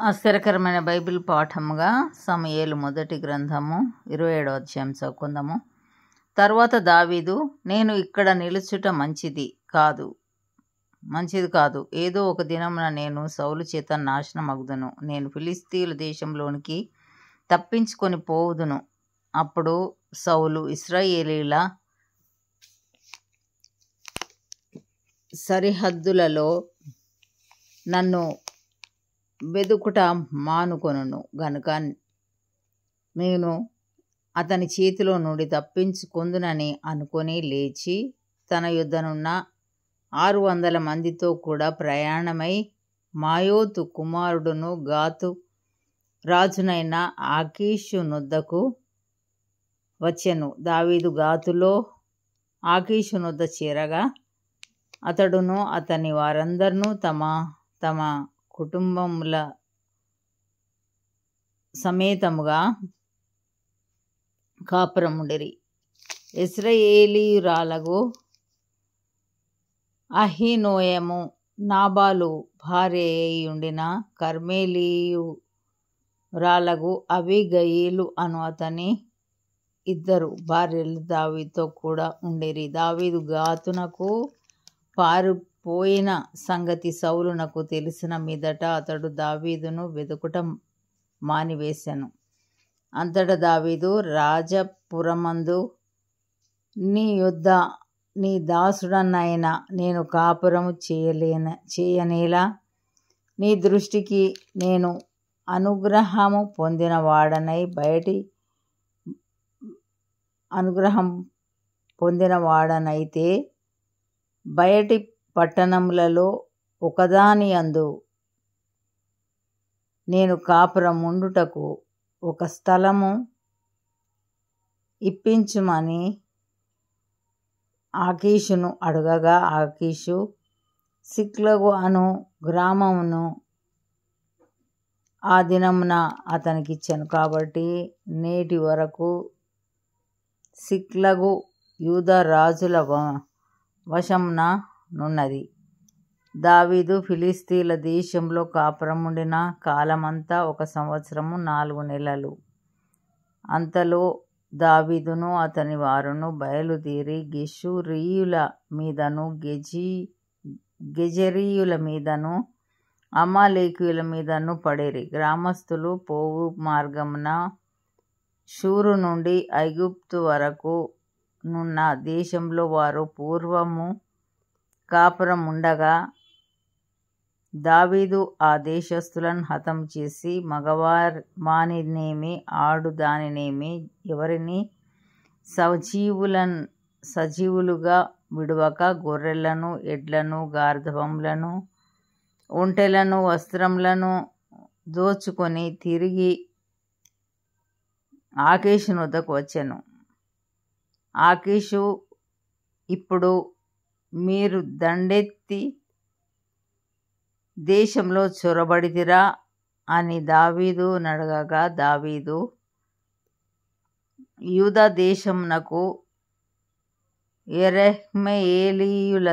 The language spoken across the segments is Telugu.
ఆశ్చర్యకరమైన బైబిల్ పాఠముగా సమూయేలు మొదటి గ్రంథము 27వ అధ్యాయం చదువుకుందాము. తరువాత దావీదు, నేను ఇక్కడ నిలుచుట మంచిది కాదు, ఏదో ఒక దినమున నేను సౌలు చేత నాశనమగుదును. నేను ఫిలిష్తీయుల దేశంలోనికి తప్పించుకొని పోవుదును. అప్పుడు సౌలు ఇశ్రాయేలీయుల సరిహద్దులలో నన్ను వెదుకుట మానుకొనును గనుక నేను అతని చేతిలో నుండి తప్పించుకొందునని అనుకొని లేచి తన యొద్దనున్న 600 మందితో కూడా ప్రయాణమై మాయోతు కుమారుడును గాతు రాజునైన ఆకీషు నొద్దకు వచ్చెను. దావీదు గాతులో ఆకీషు నొద్ద చేరగా అతడును అతని వారందరూ తమ కుటుంబముల సమేతముగా కాపురముండిరి. ఇశ్రాయేలీయురాలగు అహీనోయము నాబాలు భార్య అయ్యుండిన కర్మెలీయురాలగు అబీగయీలు అను అతని 2 భార్యలు దావీదుతో కూడా ఉండిరి. దావీదు గాతునకు పారిపోయిన సంగతి సౌలునకు తెలిసిన మీదట అతడు దావీదును వెదుకుట మానివేశెను. అంతటా దావీదు, రాజపురమందు నీ యొద్ద నీ దాసుడనైన నేను కాపురము చేయనేలా నీ దృష్టికి నేను అనుగ్రహం పొందినవాడనైతే బయటి పట్టణములలో ఒకదాని యందు నేను కాపురముండుటకు ఒక స్థలము ఇప్పించుమని ఆకీషును అడగగా, ఆకీషు సిక్లగు అను గ్రామమును ఆ దినమున అతనికిచ్చెను. కాబట్టి నేటి వరకు సిక్లగు యూదా రాజుల వశమున నున్నది. దావీదు ఫిలిష్తీయుల దేశంలో కాపురముండిన కాలమంతా 1 సంవత్సరము 4 నెలలు. అంతలో దావీదును అతని వారును బయలుదేరి గెషూరీయుల మీదను గెజెరీయుల మీదను అమాలేకీయుల మీదను పడిరి. గ్రామస్తులు పోవు మార్గమున షూరు నుండి ఐగుప్తు వరకు నున్న దేశంలో వారు పూర్వము కాపురముండగా దావీదు ఆ దేశస్థులను హతము చేసి మగవానినేమి ఆడుదానినేమి ఎవరిని సజీవులుగా విడువక గొర్రెలను, ఎడ్లను, గార్ధబములను, ఒంటెలను, వస్త్రములను దోచుకొని తిరిగి ఆకీషు నొద్దకు వచ్చెను. ఆకీషు, ఇప్పుడు మీరు దండెత్తి దేశంలో చొరబడితిరా అని దావీదు నడగగా, దావీదు యూదా దేశమునకు యెరహ్మెయేలీయుల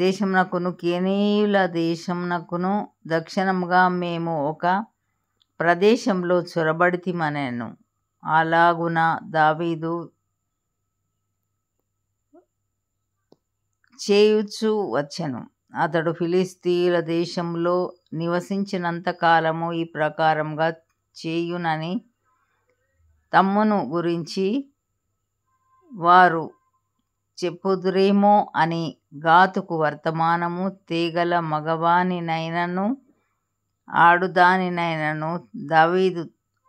దేశమునకును కేనీయుల దేశమునకును దక్షిణముగా మేము ఒక ప్రదేశంలో చొరబడితిమనెను. అలాగున దావీదు చేయుచూ వచ్చెను. అతడు ఫిలిష్తీయుల దేశంలో నివసించినంత కాలము ఈ ప్రకారముగా చేయునని తమ్మును గురించి వారు చెప్పుదురేమో అని గాతుకు వర్తమానము తేగల మగవానినైనను ఆడుదానినైనను దావీదు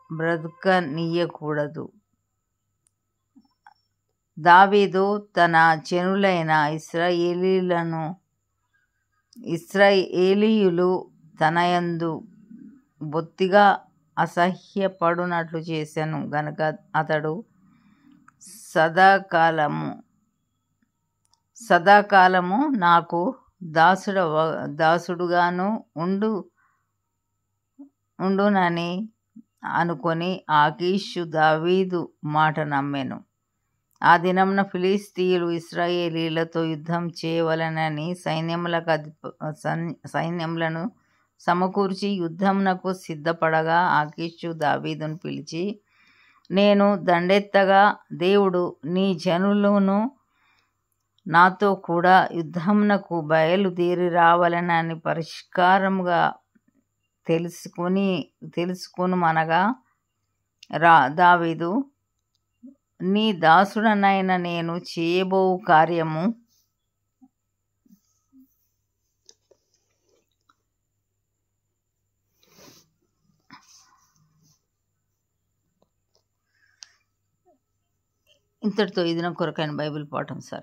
బ్రతుకనీయకూడదు. దావీదు తన జనులైన ఇశ్రాయేలీయులు తనయందు బొత్తిగా అసహ్యపడునట్లు చేసెను గనుక అతడు సదాకాలము నాకు దాసుడుగాను ఉండునని అనుకొని ఆకీషు దావీదు మాట నమ్మెను. ఆ దినమున ఫిలిష్తీయులు ఇశ్రాయేలీయులతో యుద్ధం చేయవలెనని సైన్యములను సమకూర్చి యుద్ధమునకు సిద్ధపడగా ఆకీషు దావీదును పిలిచి, నేను దండెత్తగా దేవుడు నీ జనులను నాతో కూడా యుద్ధమునకు బయలుదేరి రావాలని పరిష్కారముగా తెలుసుకొనుమనగా దావీదు, నీ దాసుడనైన నేను చేయబోవు కార్యము ఇంతటితో ఇది నా కొరకైన బైబిల్ పాఠం. సారీ.